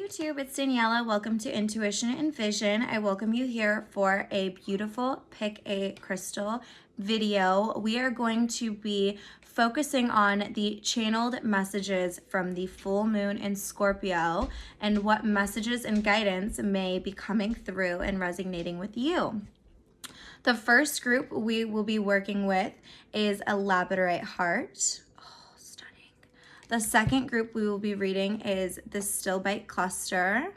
YouTube, it's Daniela. Welcome to Intuition and Vision. I welcome you here for a beautiful Pick a Crystal video. We are going to be focusing on the channeled messages from the full moon in Scorpio and what messages and guidance may be coming through and resonating with you. The first group we will be working with is a Labradorite heart. The second group we will be reading is the Stilbite cluster.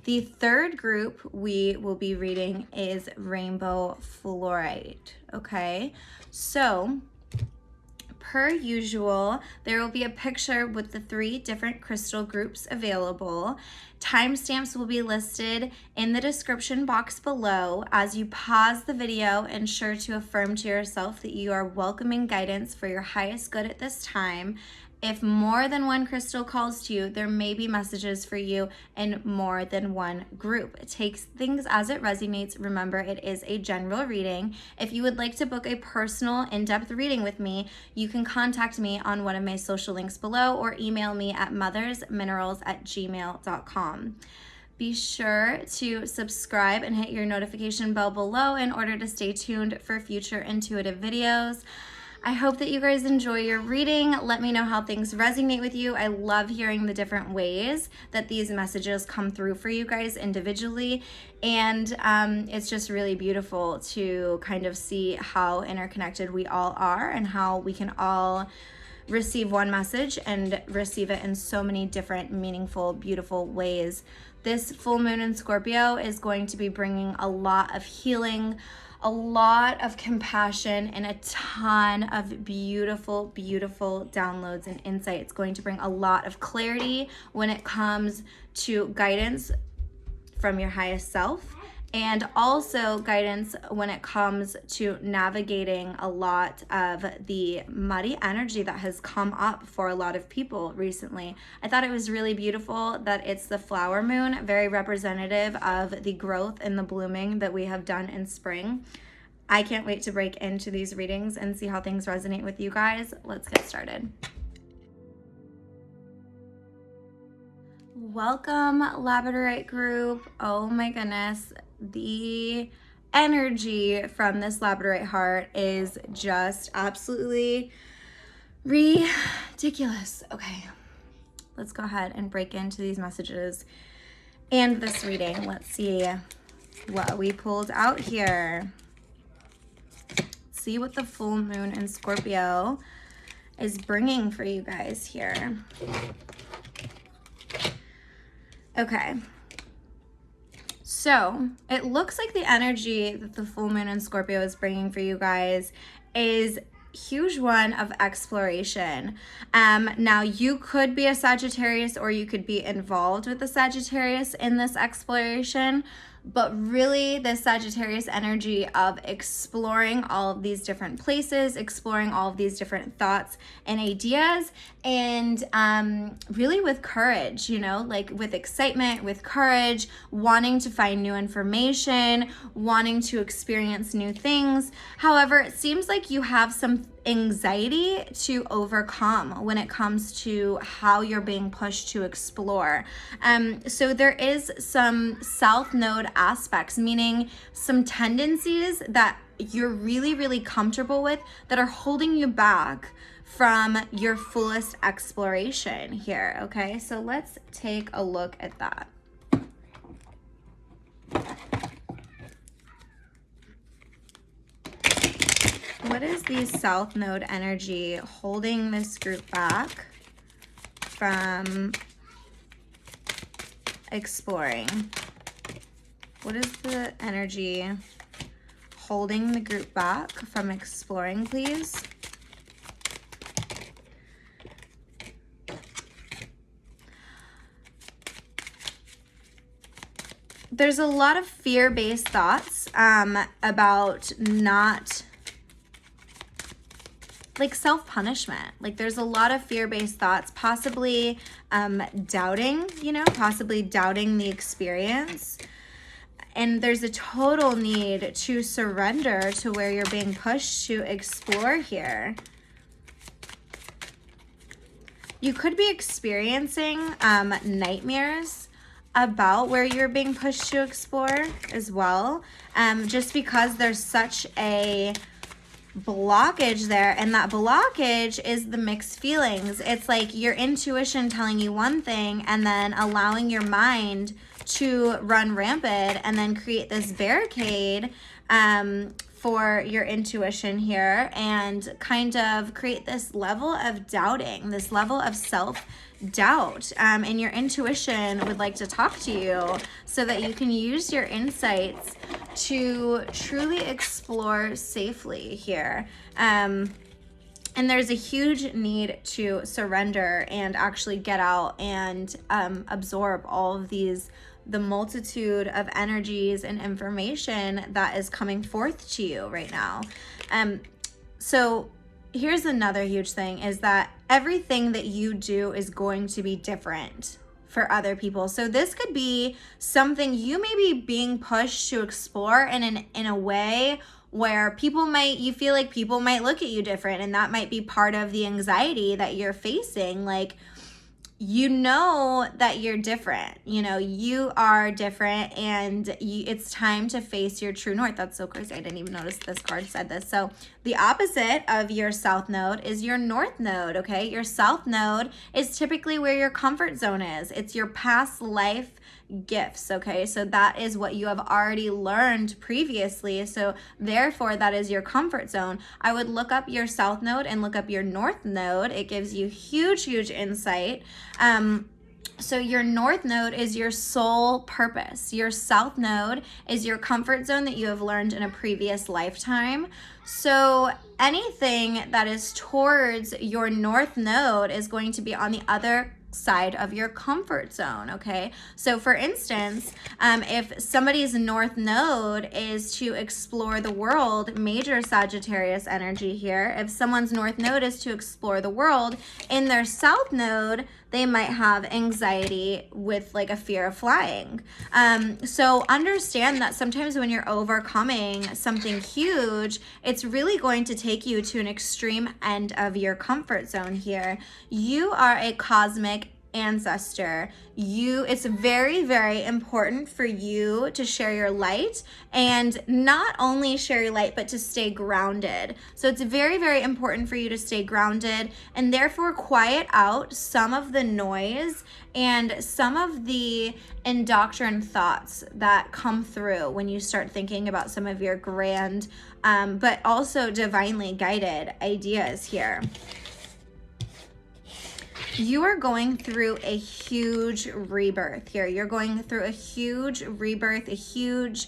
The third group we will be reading is Rainbow Fluorite. Okay, so per usual, there will be a picture with the 3 different crystal groups available. Timestamps will be listed in the description box below. As you pause the video, ensure to affirm to yourself that you are welcoming guidance for your highest good at this time. If more than one crystal calls to you, there may be messages for you in more than one group. It takes things as it resonates. Remember, it is a general reading. If you would like to book a personal in-depth reading with me, you can contact me on one of my social links below or email me at mothersminerals@gmail.com. Be sure to subscribe and hit your notification bell below in order to stay tuned for future intuitive videos. I hope that you guys enjoy your reading. Let me know how things resonate with you. I love hearing the different ways that these messages come through for you guys individually. And it's just really beautiful to kind of see how interconnected we all are and how we can all receive one message and receive it in so many different meaningful, beautiful ways. This full moon in Scorpio is going to be bringing a lot of healing, a lot of compassion, and a ton of beautiful, beautiful downloads and insight. It's going to bring a lot of clarity when it comes to guidance from your highest self, and also guidance when it comes to navigating a lot of the muddy energy that has come up for a lot of people recently. I thought it was really beautiful that it's the flower moon, very representative of the growth and the blooming that we have done in spring. I can't wait to break into these readings and see how things resonate with you guys. Let's get started. Welcome, Labradorite group. Oh my goodness. The energy from this Labradorite heart is just absolutely ridiculous. Okay, let's go ahead and break into these messages and this reading. Let's see what we pulled out here. See what the full moon in Scorpio is bringing for you guys here. Okay. So it looks like the energy that the full moon in Scorpio is bringing for you guys is huge one of exploration. Now you could be a Sagittarius or you could be involved with the Sagittarius in this exploration, but really the Sagittarius energy of exploring all of these different places, exploring all of these different thoughts and ideas, and really with courage, you know, like with excitement, with courage, wanting to find new information, wanting to experience new things. However, it seems like you have some anxiety to overcome when it comes to how you're being pushed to explore. So there is some south node aspects, meaning some tendencies that you're really, really comfortable with that are holding you back from your fullest exploration here. Okay, so let's take a look at that. What is the South Node energy holding this group back from exploring? What is the energy holding the group back from exploring, please? There's a lot of fear-based thoughts about not, like, self-punishment. Like, there's a lot of fear-based thoughts, possibly doubting, you know, possibly doubting the experience. And there's a total need to surrender to where you're being pushed to explore here. You could be experiencing nightmares about where you're being pushed to explore as well, just because there's such a blockage there, and that blockage is the mixed feelings. It's like your intuition telling you one thing and then allowing your mind to run rampant and then create this barricade for your intuition here, and kind of create this level of doubting, this level of self-doubt, and your intuition would like to talk to you so that you can use your insights to truly explore safely here. And there's a huge need to surrender and actually get out and absorb all of the multitude of energies and information that is coming forth to you right now. So here's another huge thing, is that everything that you do is going to be different for other people. So this could be something you may be being pushed to explore in a way where you feel like people might look at you different, and that might be part of the anxiety that you're facing. Like, you know that you're different, you are different, and it's time to face your true north. That's so crazy. I didn't even notice this card said this. So the opposite of your south node is your north node, okay? Your south node is typically where your comfort zone is. It's your past life gifts, okay? So that is what you have already learned previously. So therefore, that is your comfort zone. I would look up your south node and look up your north node. It gives you huge insight. So your north node is your soul purpose. Your south node is your comfort zone that you have learned in a previous lifetime. So anything that is towards your north node is going to be on the other side of your comfort zone, okay? So for instance, if somebody's north node is to explore the world, major Sagittarius energy here, if someone's north node is to explore the world, in their south node, they might have anxiety with like a fear of flying. So understand that sometimes when you're overcoming something huge, it's really going to take you to an extreme end of your comfort zone here. You are a cosmic ancestor. It's very important for you to share your light, and not only share your light, but to stay grounded. So it's very important for you to stay grounded, and therefore quiet out some of the noise and some of the indoctrined thoughts that come through when you start thinking about some of your grand but also divinely guided ideas here. You are going through a huge rebirth here. You're going through a huge rebirth, a huge,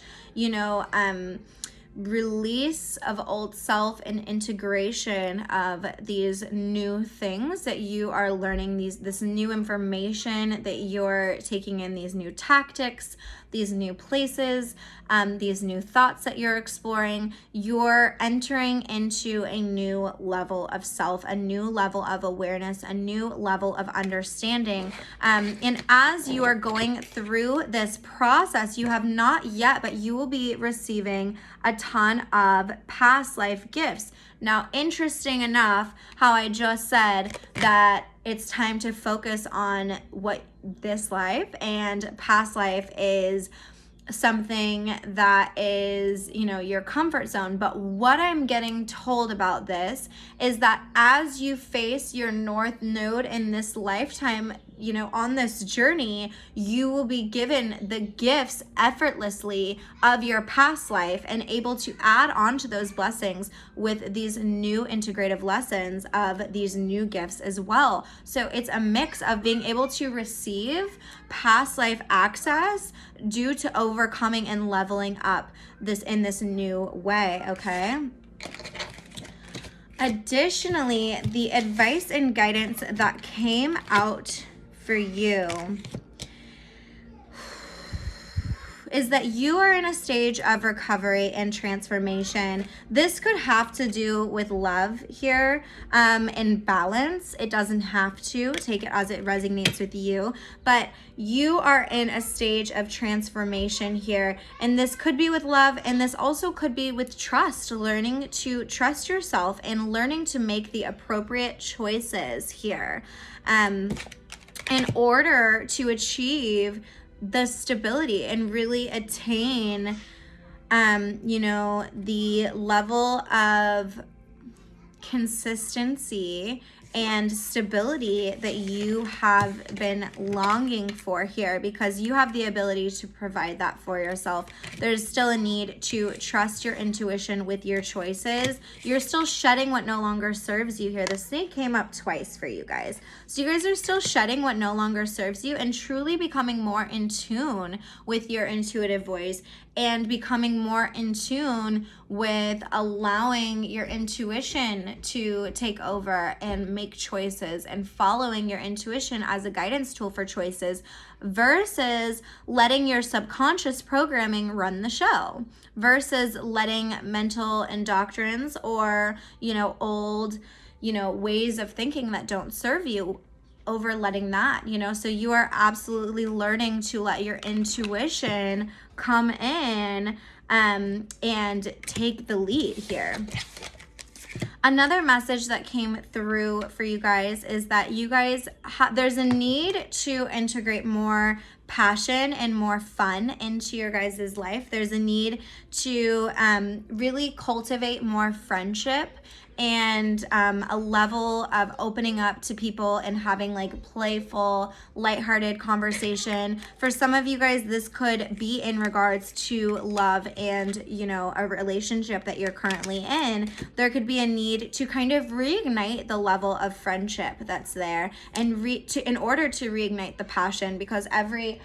release of old self and integration of these new things that you are learning, this new information that you're taking in, these new tactics, these new places, these new thoughts that you're exploring. You're entering into a new level of self, a new level of awareness, a new level of understanding. And as you are going through this process, you have not yet, but you will be receiving a ton of past life gifts. Now, interesting enough, how I just said that it's time to focus on what this life and past life is something that is, your comfort zone. But what I'm getting told about this is that as you face your north node in this lifetime, on this journey, you will be given the gifts effortlessly of your past life and able to add on to those blessings with these new integrative lessons of these new gifts as well. So it's a mix of being able to receive past life access due to overcoming and leveling up in this new way, okay? Additionally, the advice and guidance that came out for you is that you are in a stage of recovery and transformation. This could have to do with love here, and balance. It doesn't have to. Take it as it resonates with you, but you are in a stage of transformation here, and this could be with love, and this also could be with trust, learning to trust yourself and learning to make the appropriate choices here, in order to achieve the stability and really attain, you know, the level of consistency and stability that you have been longing for here, because you have the ability to provide that for yourself. There's still a need to trust your intuition with your choices. You're still shedding what no longer serves you here. The snake came up twice for you guys. So you guys are still shedding what no longer serves you and truly becoming more in tune with your intuitive voice, and becoming more in tune with allowing your intuition to take over and make choices, and following your intuition as a guidance tool for choices, versus letting your subconscious programming run the show, versus letting mental indoctrines or, you know, old, you know, ways of thinking that don't serve you, over letting that, you know. So you are absolutely learning to let your intuition come in, and take the lead here. Another message that came through for you guys is that you guys there's a need to integrate more passion and more fun into your guys' life. There's a need to really cultivate more friendship and a level of opening up to people and having like playful, lighthearted conversation. For some of you guys, this could be in regards to love and, you know, a relationship that you're currently in. There could be a need to kind of reignite the level of friendship that's there, and in order to reignite the passion, because every,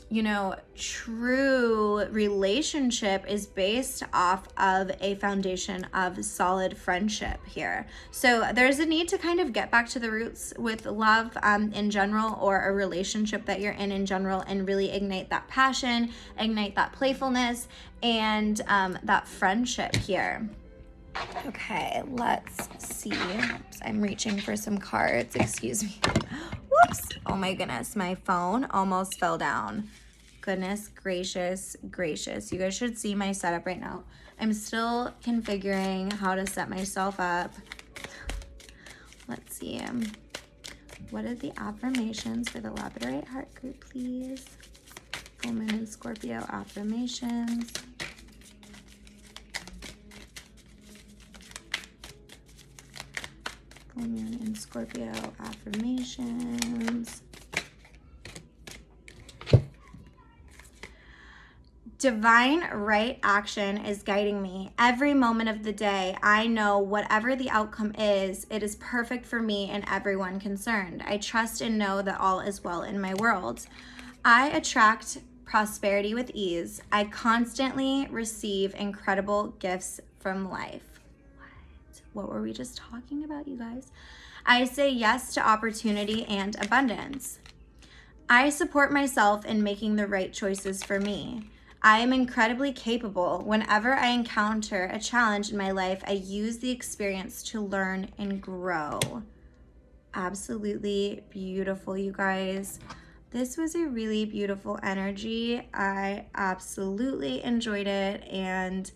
you know, true relationship is based off of a foundation of solid friendship here. So there's a need to kind of get back to the roots with love in general, or a relationship that you're in general, and really ignite that passion, ignite that playfulness, and that friendship here. Okay, let's see. Oops, I'm reaching for some cards. Excuse me. Whoops. Oh my goodness, my phone almost fell down. Goodness gracious, gracious. You guys should see my setup right now. I'm still configuring how to set myself up. Let's see. What are the affirmations for the Labradorite heart group, please? Full moon in Scorpio affirmations. Full moon in Scorpio affirmations. Divine right action is guiding me. Every moment of the day, I know whatever the outcome is, it is perfect for me and everyone concerned. I trust and know that all is well in my world. I attract prosperity with ease. I constantly receive incredible gifts from life. What were we just talking about, you guys? I say yes to opportunity and abundance. I support myself in making the right choices for me. I am incredibly capable. Whenever I encounter a challenge in my life, I use the experience to learn and grow. Absolutely beautiful, you guys. This was a really beautiful energy. I absolutely enjoyed it, and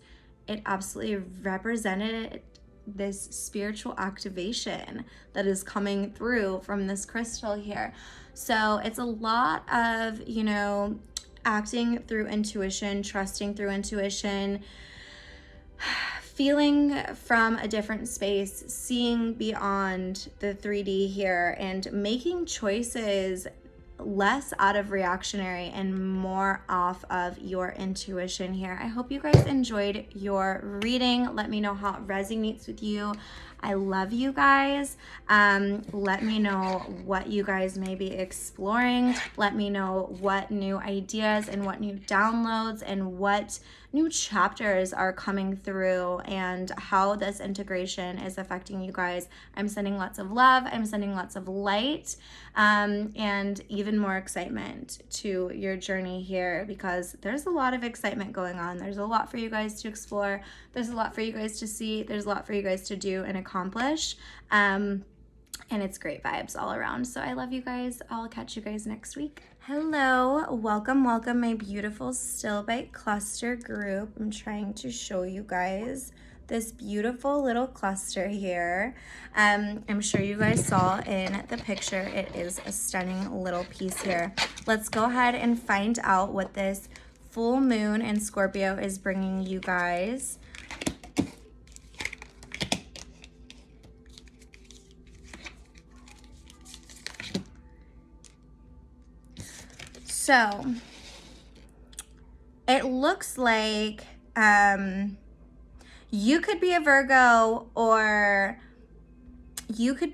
it absolutely represented this spiritual activation that is coming through from this crystal here. So it's a lot of, you know, acting through intuition, trusting through intuition, feeling from a different space, seeing beyond the 3D here, and making choices less out of reactionary and more off of your intuition here. I hope you guys enjoyed your reading. Let me know how it resonates with you. I love you guys. Let me know what you guys may be exploring. Let me know what new ideas and what new downloads and what new chapters are coming through and how this integration is affecting you guys. I'm sending lots of love. I'm sending lots of light, and even more excitement to your journey here, because there's a lot of excitement going on. There's a lot for you guys to explore. There's a lot for you guys to see. There's a lot for you guys to do and accomplish. And it's great vibes all around. So I love you guys. I'll catch you guys next week. Hello, welcome, my beautiful Stilbite cluster group. I'm trying to show you guys this beautiful little cluster here. I'm sure you guys saw in the picture, it is a stunning little piece here. Let's go ahead and find out what this full moon in Scorpio is bringing you guys. So it looks like you could be a Virgo, or you could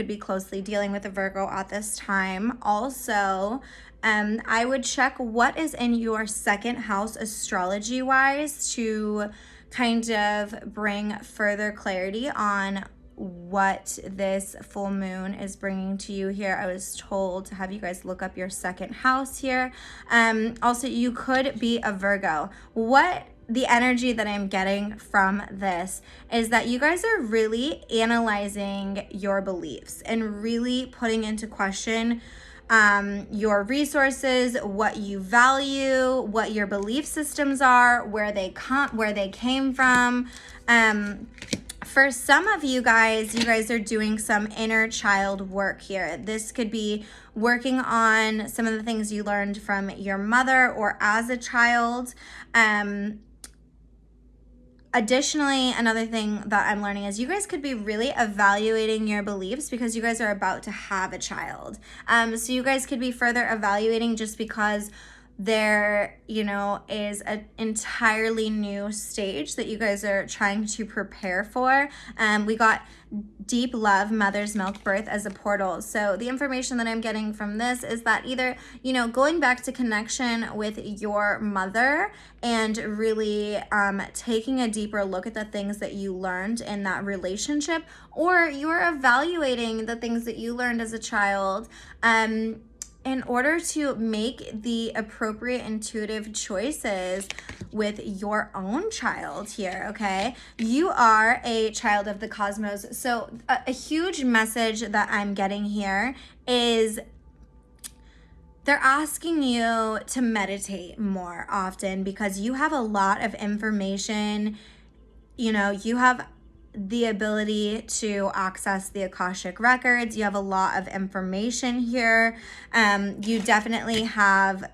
be closely dealing with a Virgo at this time. Also, I would check what is in your second house astrology wise to kind of bring further clarity on what this full moon is bringing to you here. I was told to have you guys look up your second house here. Also, you could be a Virgo. What the energy that I'm getting from this is that you guys are really analyzing your beliefs and really putting into question your resources, what you value, what your belief systems are, where they came from. For some of you guys are doing some inner child work here. This could be working on some of the things you learned from your mother or as a child. Additionally, another thing that I'm learning is you guys could be really evaluating your beliefs because you guys are about to have a child. So you guys could be further evaluating just because there, is an entirely new stage that you guys are trying to prepare for. We got deep love, mother's milk birth as a portal. So the information that I'm getting from this is that either, going back to connection with your mother and really taking a deeper look at the things that you learned in that relationship, or you're evaluating the things that you learned as a child, in order to make the appropriate intuitive choices with your own child here, okay? You are a child of the cosmos. So a huge message that I'm getting here is they're asking you to meditate more often because you have a lot of information. You have the ability to access the Akashic records. You have a lot of information here. You definitely have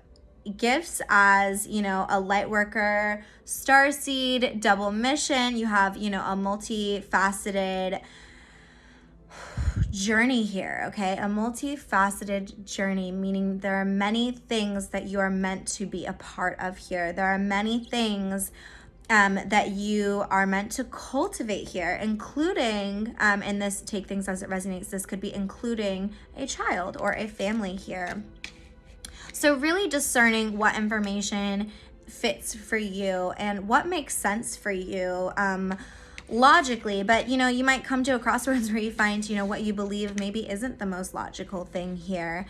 gifts as, a light worker, starseed, double mission. You have, a multifaceted journey here, okay? A multifaceted journey, meaning there are many things that you are meant to be a part of here. There are many things that you are meant to cultivate here, including, and this, take things as it resonates, this could be including a child or a family here. So really discerning what information fits for you and what makes sense for you logically, but you might come to a crossroads where you find, what you believe maybe isn't the most logical thing here.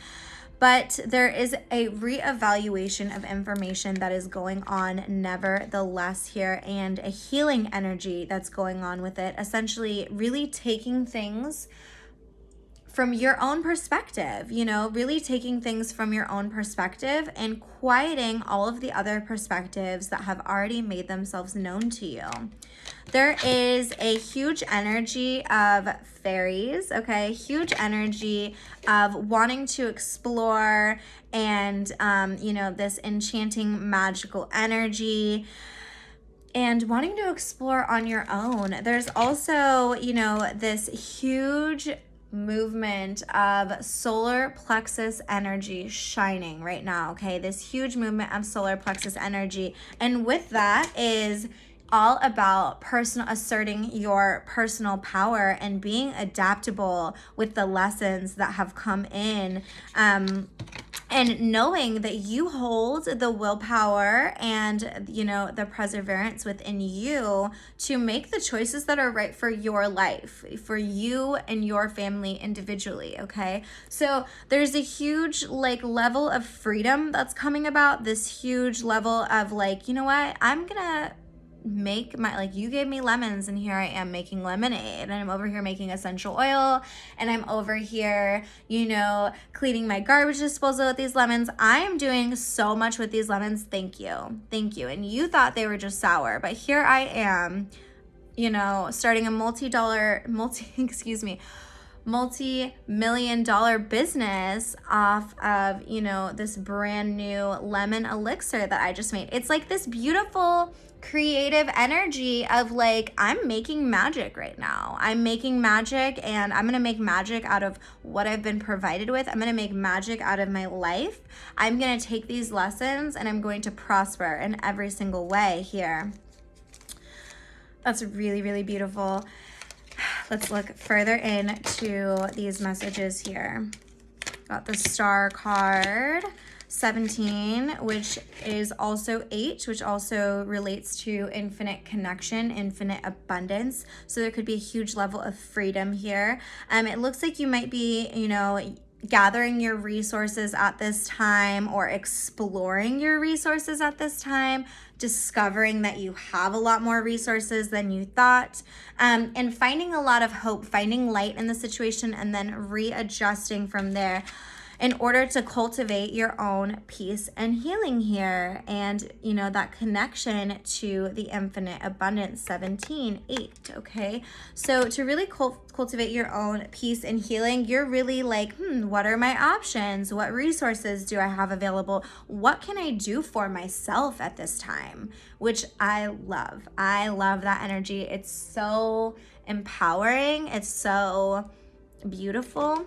But there is a reevaluation of information that is going on nevertheless here, and a healing energy that's going on with it. Essentially, really taking things from your own perspective, really taking things from your own perspective and quieting all of the other perspectives that have already made themselves known to you. There is a huge energy of fairies, okay? Huge energy of wanting to explore and, this enchanting magical energy and wanting to explore on your own. There's also, this huge movement of solar plexus energy shining right now, okay? This huge movement of solar plexus energy. And with that is all about asserting your personal power and being adaptable with the lessons that have come in. And knowing that you hold the willpower and, you know, the perseverance within you to make the choices that are right for your life, for you and your family individually, okay? So there's a huge, like, level of freedom that's coming about, this huge level of, like, you know what, I'm gonna make my, like, you gave me lemons and here I am making lemonade, and I'm over here making essential oil, and I'm over here, you know, cleaning my garbage disposal with these lemons. I am doing so much with these lemons. Thank you. And you thought they were just sour, but here I am, you know, starting a multi-million dollar business off of, you know, this brand new lemon elixir that I just made. It's like this beautiful creative energy of, like, I'm making magic right now. I'm making magic, and I'm gonna make magic out of what I've been provided with. I'm gonna make magic out of my life. I'm gonna take these lessons and I'm going to prosper in every single way here. That's really, really beautiful. Let's look further into these messages here. Got the Star card, 17, which is also 8, which also relates to infinite connection, infinite abundance. So there could be a huge level of freedom here. It looks like you might be, you know, gathering your resources at this time, or exploring your resources at this time, discovering that you have a lot more resources than you thought, and finding a lot of hope, finding light in the situation, and then readjusting from there in order to cultivate your own peace and healing here. And, you know, that connection to the infinite abundance, 17, 8, okay? So to really cultivate your own peace and healing, you're really like, what are my options? What resources do I have available? What can I do for myself at this time? Which I love. I love that energy. It's so empowering. It's so beautiful.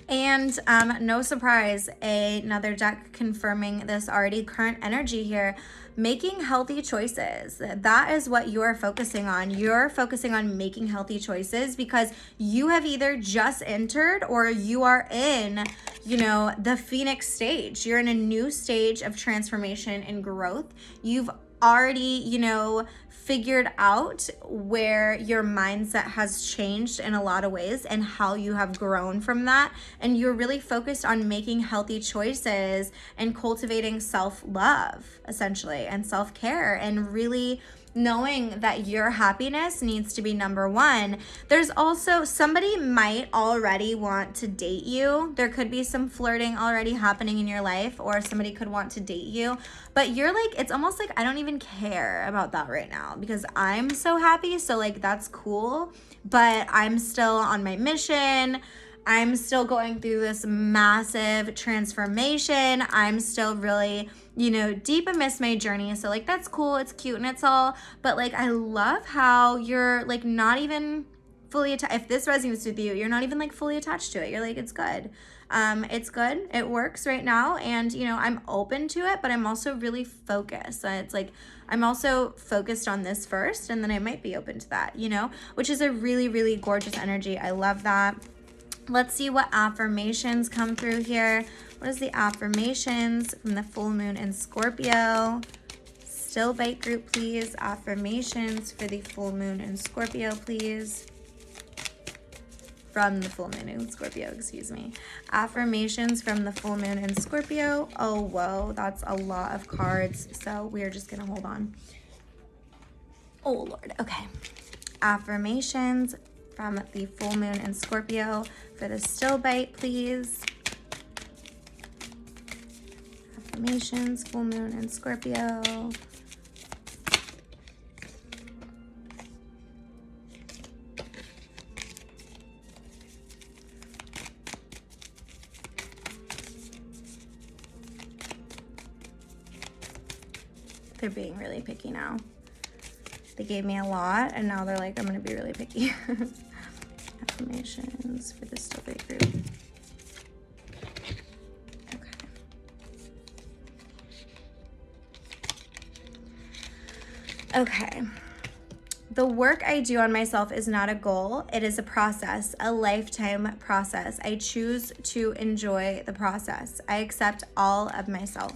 And no surprise, another deck confirming this already current energy here. Making healthy choices. That is what you're focusing on. You're focusing on making healthy choices because you have either just entered or you are in, you know, the Phoenix stage. You're in a new stage of transformation and growth. You've already, you know, figured out where your mindset has changed in a lot of ways and how you have grown from that. And you're really focused on making healthy choices and cultivating self-love, essentially, and self-care, and really knowing that your happiness needs to be number one. There's also, somebody might already want to date you. There could be some flirting already happening in your life, or somebody could want to date you, but you're like, it's almost like, I don't even care about that right now because I'm so happy. So, like, that's cool, but I'm still on my mission. I'm still going through this massive transformation. I'm still really, you know, deep amidst my journey. So, like, that's cool. It's cute and it's all, but, like, I love how you're, like, not even fully attached. If this resonates with you, you're not even, like, fully attached to it. You're like, it's good. It's good. It works right now. And, you know, I'm open to it, but I'm also really focused. It's like, I'm also focused on this first, and then I might be open to that, you know, which is a really, really gorgeous energy. I love that. Let's see what affirmations come through here. What is the affirmations from the full moon in Scorpio? Stilbite group, please. Affirmations for the full moon in Scorpio, please. From the full moon in Scorpio, excuse me. Affirmations from the full moon in Scorpio. Oh, whoa, that's a lot of cards. So we are just gonna hold on. Oh, Lord, okay. Affirmations from the full moon in Scorpio for the Stilbite, please. Affirmations, full moon in Scorpio. They're being really picky now. They gave me a lot, and now they're like, I'm gonna be really picky. Affirmations for the Stilbite group. Okay. Okay. The work I do on myself is not a goal. It is a process, a lifetime process. I choose to enjoy the process. I accept all of myself.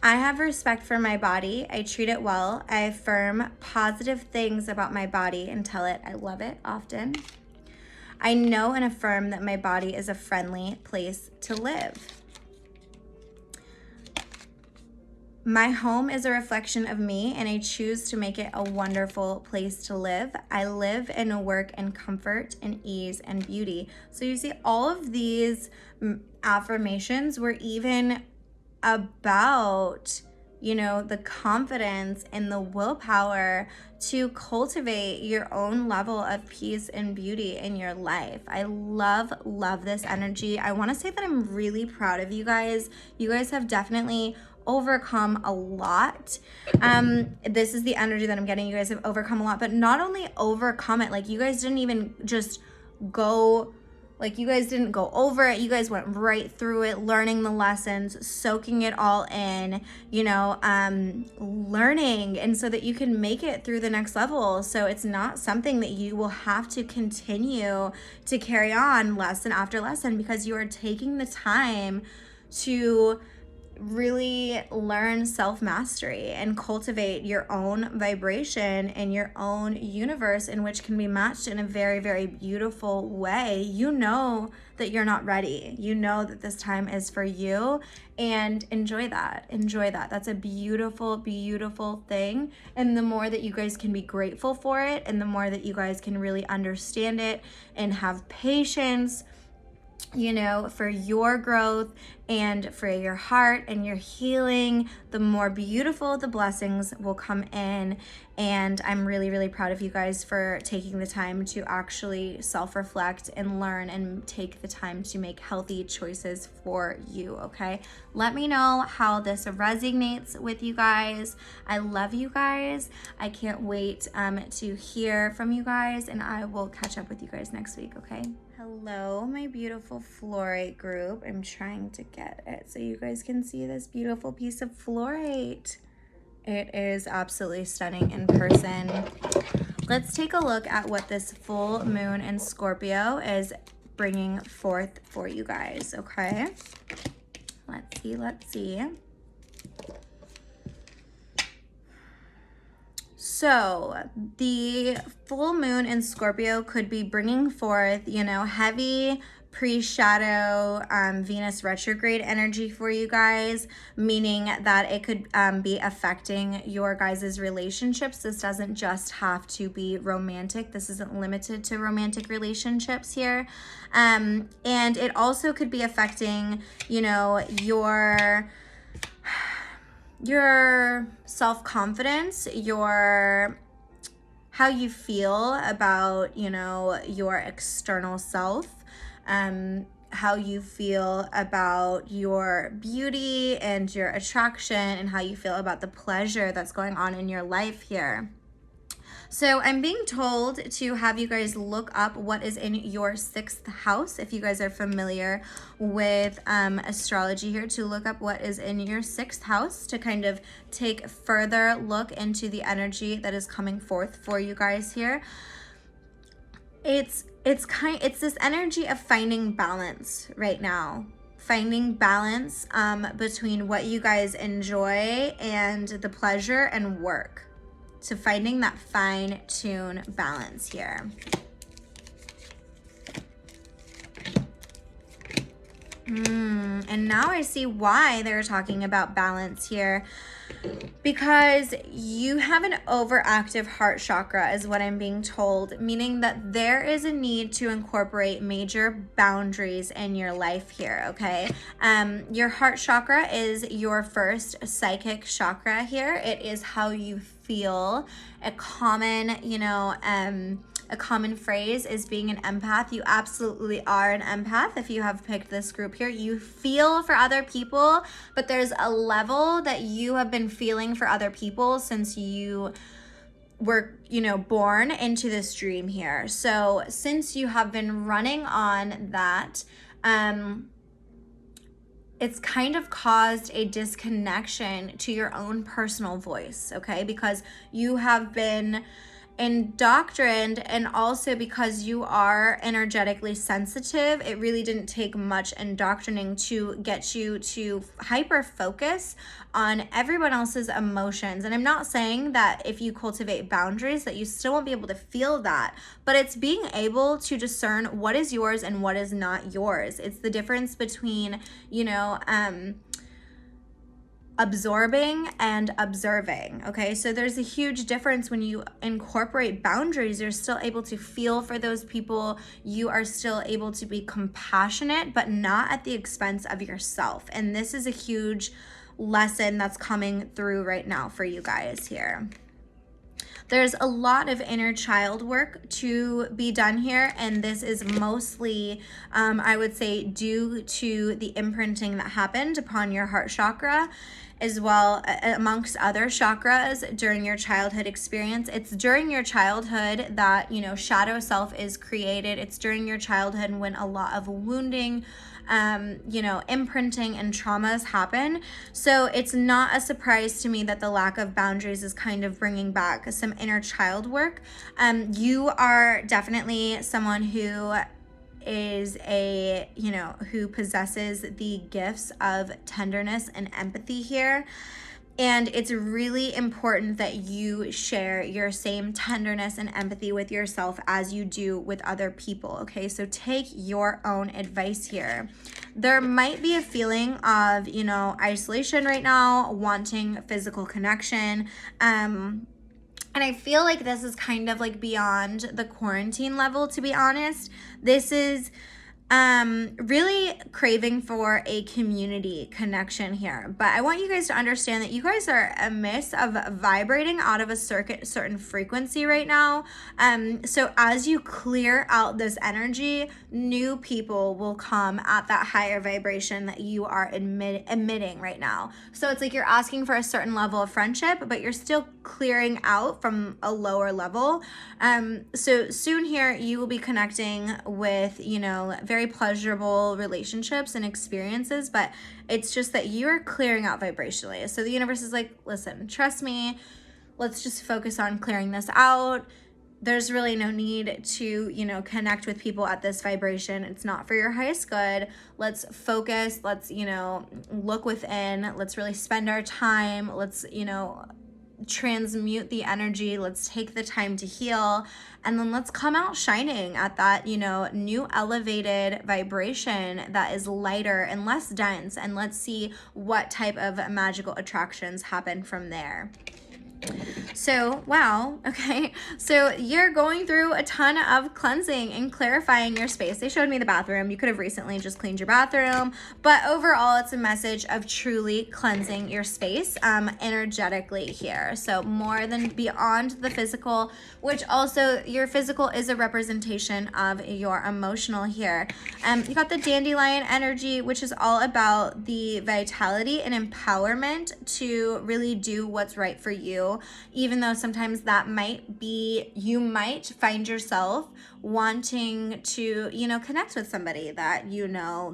I have respect for my body. I treat it well. I affirm positive things about my body and tell it I love it often. I know and affirm that my body is a friendly place to live. My home is a reflection of me, and I choose to make it a wonderful place to live. I live and work in comfort and ease and beauty. So you see, all of these affirmations were even about, you know, the confidence and the willpower to cultivate your own level of peace and beauty in your life. I love this energy. I want to say that I'm really proud of you guys. You guys have definitely overcome a lot. This is the energy that I'm getting. You guys have overcome a lot, but not only overcome it, like you guys didn't even just go, like you guys didn't go over it. You guys went right through it, learning the lessons, soaking it all in, you know, learning, and so that you can make it through the next level. So it's not something that you will have to continue to carry on lesson after lesson, because you are taking the time to really learn self-mastery and cultivate your own vibration and your own universe, in which can be matched in a very, very beautiful way. You know that you're not ready. You know that this time is for you, and enjoy that. Enjoy that. That's a beautiful, beautiful thing. And the more that you guys can be grateful for it, and the more that you guys can really understand it and have patience, you know, for your growth and for your heart and your healing, the more beautiful the blessings will come in. And I'm really, really proud of you guys for taking the time to actually self-reflect and learn and take the time to make healthy choices for you, okay? Let me know how this resonates with you guys. I love you guys. I can't wait to hear from you guys, and I will catch up with you guys next week, okay? Hello, my beautiful fluorite group. I'm trying to get it so you guys can see this beautiful piece of fluorite. It is absolutely stunning in person. Let's take a look at what this full moon in Scorpio is bringing forth for you guys, okay? Let's see. So the full moon in Scorpio could be bringing forth, you know, heavy pre-shadow Venus retrograde energy for you guys, meaning that it could be affecting your guys' relationships. This doesn't just have to be romantic. This isn't limited to romantic relationships here. And it also could be affecting, you know, your self-confidence, how you feel about, you know, your external self, how you feel about your beauty and your attraction, and how you feel about the pleasure that's going on in your life here. So I'm being told to have you guys look up what is in your 6th house. If you guys are familiar with astrology here, to look up what is in your 6th house, to kind of take further look into the energy that is coming forth for you guys here. It's this energy of finding balance right now. Finding balance between what you guys enjoy and the pleasure and work. So finding that fine-tune balance here. And now I see why they're talking about balance here. Because you have an overactive heart chakra is what I'm being told, meaning that there is a need to incorporate major boundaries in your life here, okay? Your heart chakra is your first psychic chakra here. It is how you feel. A common, a common phrase is being an empath. You absolutely are an empath if you have picked this group here. You feel for other people, but there's a level that you have been feeling for other people since you were, born into this dream here. So since you have been running on that, it's kind of caused a disconnection to your own personal voice, okay? Because you have been indoctrined, and also because you are energetically sensitive, it really didn't take much indoctrinating to get you to hyper focus on everyone else's emotions. And I'm not saying that if you cultivate boundaries that you still won't be able to feel that, but it's being able to discern what is yours and what is not yours. It's the difference between, absorbing and observing, okay? So there's a huge difference when you incorporate boundaries. You're still able to feel for those people. You are still able to be compassionate, but not at the expense of yourself. And this is a huge lesson that's coming through right now for you guys here. There's a lot of inner child work to be done here, and this is mostly, I would say, due to the imprinting that happened upon your heart chakra, as well amongst other chakras during your childhood experience. It's during your childhood that, shadow self is created. It's during your childhood when a lot of wounding, imprinting and traumas happen. So it's not a surprise to me that the lack of boundaries is kind of bringing back some inner child work. You are definitely someone who is who possesses the gifts of tenderness and empathy here. And it's really important that you share your same tenderness and empathy with yourself as you do with other people, okay? So take your own advice here. There might be a feeling of, isolation right now, wanting physical connection. And I feel like this is kind of like beyond the quarantine level, to be honest. This is really craving for a community connection here. But I want you guys to understand that you guys are amiss of vibrating out of a certain frequency right now. So as you clear out this energy, new people will come at that higher vibration that you are emitting right now. So it's like you're asking for a certain level of friendship, but you're still clearing out from a lower level. So soon here you will be connecting with, very pleasurable relationships and experiences, but it's just that you're clearing out vibrationally. So the universe is like, listen, trust me, let's just focus on clearing this out. There's really no need to, connect with people at this vibration. It's not for your highest good. Let's focus. Let's, look within. Let's really spend our time. Let's, transmute the energy. Let's take the time to heal, and then let's come out shining at that, new elevated vibration that is lighter and less dense, and let's see what type of magical attractions happen from there. So, wow, okay. So you're going through a ton of cleansing and clarifying your space. They showed me the bathroom. You could have recently just cleaned your bathroom, but overall it's a message of truly cleansing your space energetically here. So more than beyond the physical, which also your physical is a representation of your emotional here. You got the dandelion energy, which is all about the vitality and empowerment to really do what's right for you. Even though sometimes that might be, you might find yourself wanting to, connect with somebody that,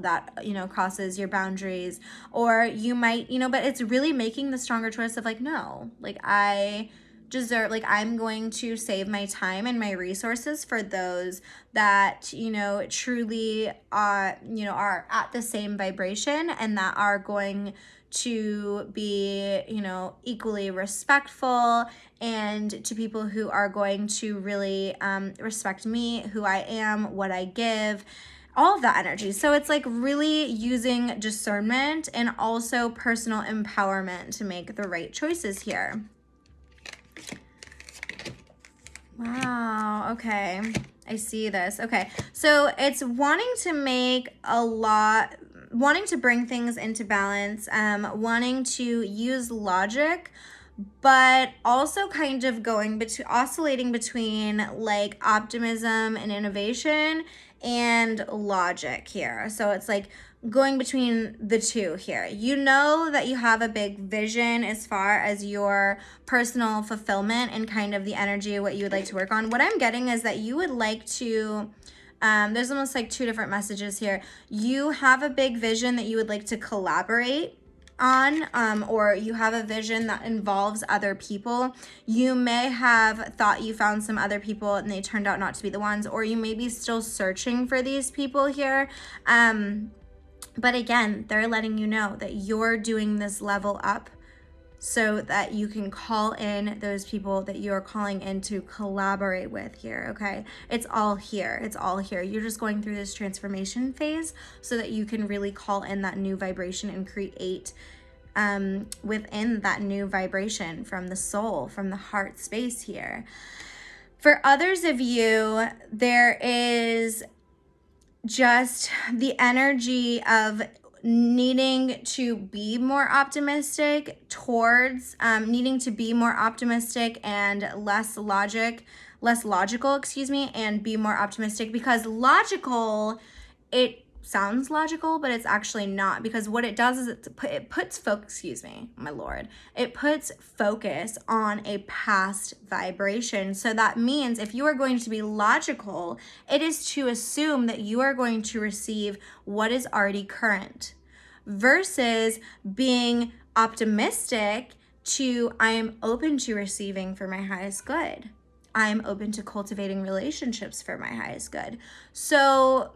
that, crosses your boundaries, or you might, but it's really making the stronger choice of like, no, like I deserve, like I'm going to save my time and my resources for those that, truly are at the same vibration and that are going to be, equally respectful, and to people who are going to really respect me, who I am, what I give, all of that energy. So it's like really using discernment and also personal empowerment to make the right choices here. Wow, okay. I see this. Okay, so it's wanting to bring things into balance, wanting to use logic, but also kind of oscillating between like optimism and innovation and logic here. So it's like going between the two here. You know that you have a big vision as far as your personal fulfillment and kind of the energy of what you would like to work on. What I'm getting is that you would like to There's almost like two different messages here. You have a big vision that you would like to collaborate on, or you have a vision that involves other people. You may have thought you found some other people and they turned out not to be the ones, or you may be still searching for these people here. But again, they're letting you know that you're doing this level up so that you can call in those people that you're calling in to collaborate with here, okay? It's all here. It's all here. You're just going through this transformation phase so that you can really call in that new vibration and create within that new vibration from the soul, from the heart space here. For others of you, there is just the energy of needing to be more optimistic towards needing to be more optimistic and less logical, excuse me, and be more optimistic, because logical, it sounds logical, but it's actually not, because what it does is it puts focus, excuse me, my lord, it puts focus on a past vibration. So that means if you are going to be logical, it is to assume that you are going to receive what is already current, versus being optimistic to, I am open to receiving for my highest good. I am open to cultivating relationships for my highest good. So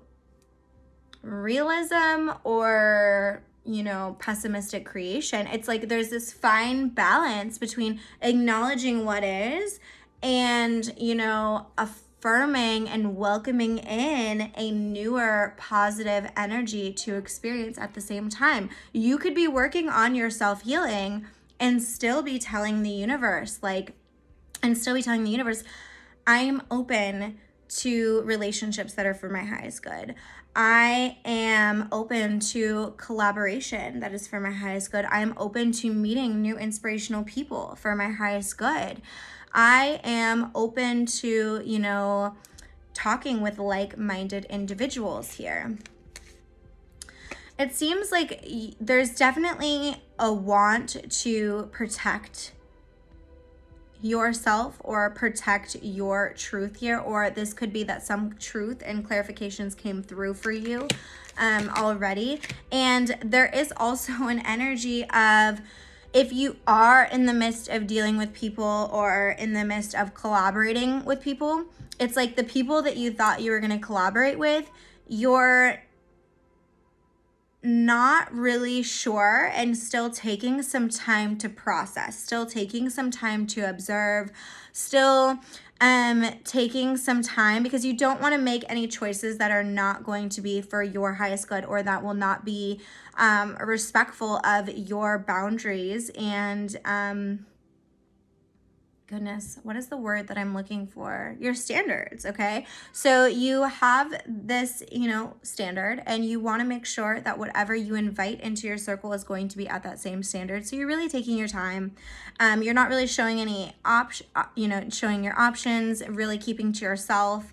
realism or, you know, pessimistic creation, it's like there's this fine balance between acknowledging what is and, you know, affirming and welcoming in a newer positive energy to experience at the same time. You could be working on your self-healing and still be telling the universe, I am open to relationships that are for my highest good. I am open to collaboration that is for my highest good. I am open to meeting new inspirational people for my highest good. I am open to, you know, talking with like-minded individuals here. It seems like there's definitely a want to protect yourself or protect your truth here, or this could be that some truth and clarifications came through for you already. And there is also an energy of, if you are in the midst of dealing with people or in the midst of collaborating with people, it's like the people that you thought you were going to collaborate with, you're not really sure and still taking some time to process, still taking some time to observe, still taking some time, because you don't want to make any choices that are not going to be for your highest good, or that will not be respectful of your boundaries and goodness, what is the word that I'm looking for? Your standards, okay? So you have this, you know, standard, and you want to make sure that whatever you invite into your circle is going to be at that same standard. So you're really taking your time. You're not really showing any showing your options, really keeping to yourself,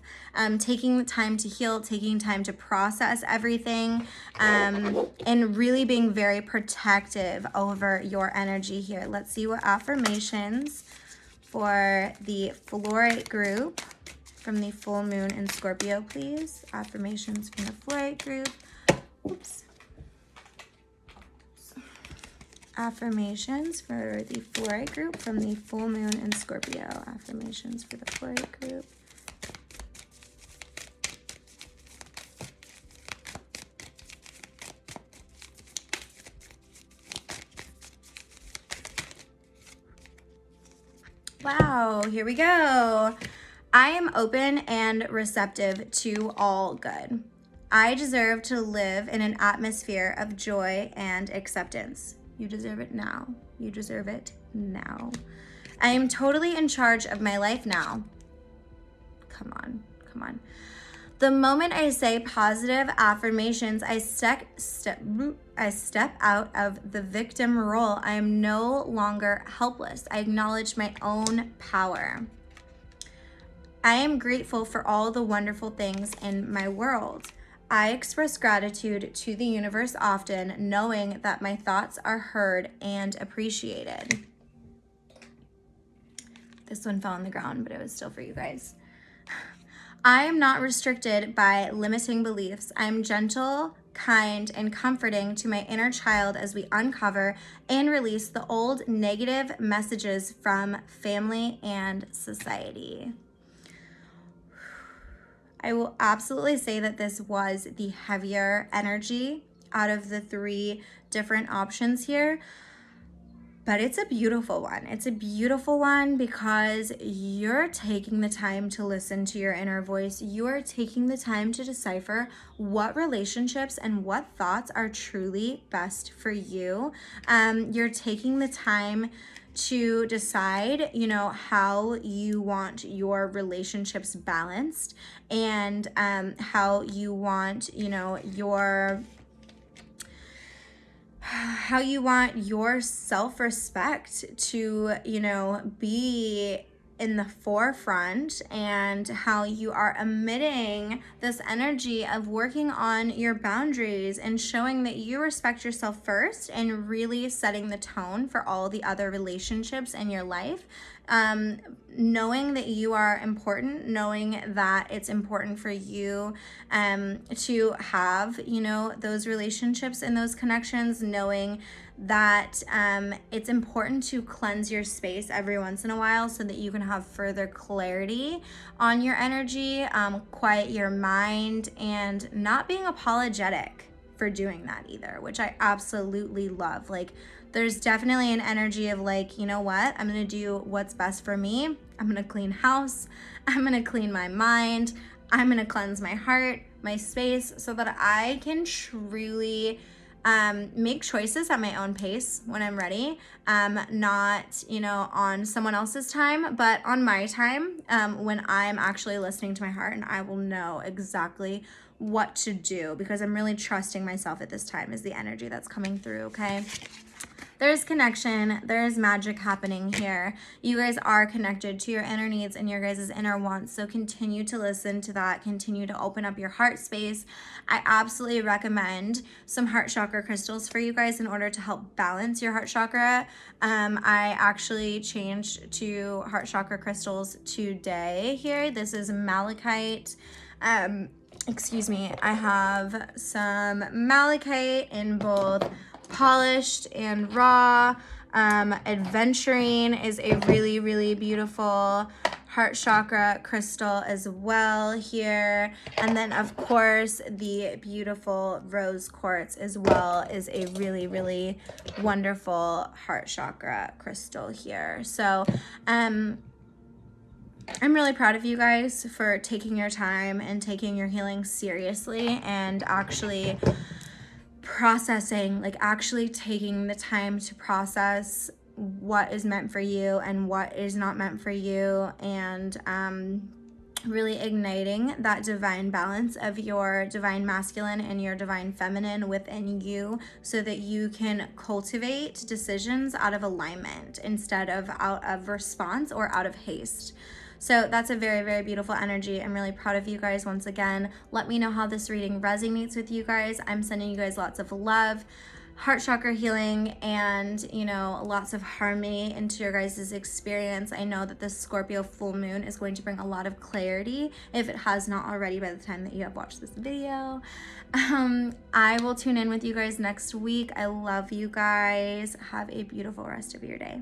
taking the time to heal, taking time to process everything, and really being very protective over your energy here. Let's see what affirmations for the Fluorite group from the full moon in Scorpio, please. Affirmations from the Fluorite group. Oops. Affirmations for the Fluorite group from the full moon in Scorpio. Affirmations for the Fluorite group. Wow, here we go. I am open and receptive to all good. I deserve to live in an atmosphere of joy and acceptance. You deserve it now. You deserve it now. I am totally in charge of my life now. Come on, come on. The moment I say positive affirmations, I step out of the victim role. I am no longer helpless. I acknowledge my own power. I am grateful for all the wonderful things in my world. I express gratitude to the universe often, knowing that my thoughts are heard and appreciated. This one fell on the ground, but it was still for you guys. I am not restricted by limiting beliefs. I'm gentle, kind, and comforting to my inner child as we uncover and release the old negative messages from family and society. I will absolutely say that this was the heavier energy out of the 3 different options here. But it's a beautiful one. It's a beautiful one because you're taking the time to listen to your inner voice. You're taking the time to decipher what relationships and what thoughts are truly best for you. You're taking the time to decide, how you want your relationships balanced, and how you want, your self-respect to, be in the forefront, and how you are emitting this energy of working on your boundaries and showing that you respect yourself first, and really setting the tone for all the other relationships in your life. Knowing that you are important, knowing that it's important for you to have, those relationships and those connections, knowing that it's important to cleanse your space every once in a while so that you can have further clarity on your energy, quiet your mind, and not being apologetic for doing that either, which I absolutely love. Like, there's definitely an energy of like, you know what, I'm gonna do what's best for me. I'm gonna clean house, I'm gonna clean my mind, I'm gonna cleanse my heart, my space, so that I can truly make choices at my own pace when I'm ready, not, on someone else's time, but on my time, when I'm actually listening to my heart, and I will know exactly what to do because I'm really trusting myself at this time is the energy that's coming through, okay? There's connection, there's magic happening here. You guys are connected to your inner needs and your guys' inner wants, so continue to listen to that, continue to open up your heart space. I absolutely recommend some heart chakra crystals for you guys in order to help balance your heart chakra. I actually changed to heart chakra crystals today here. This is malachite. I have some malachite in both polished and raw. Adventuring is a really, really beautiful heart chakra crystal as well here. And then of course the beautiful rose quartz as well is a really, really wonderful heart chakra crystal here. So I'm really proud of you guys for taking your time and taking your healing seriously, and actually processing, like actually taking the time to process what is meant for you and what is not meant for you, and really igniting that divine balance of your divine masculine and your divine feminine within you, so that you can cultivate decisions out of alignment instead of out of response or out of haste. So that's a very, very beautiful energy. I'm really proud of you guys once again. Let me know how this reading resonates with you guys. I'm sending you guys lots of love, heart chakra healing, and, lots of harmony into your guys' experience. I know that this Scorpio full moon is going to bring a lot of clarity, if it has not already by the time that you have watched this video. I will tune in with you guys next week. I love you guys. Have a beautiful rest of your day.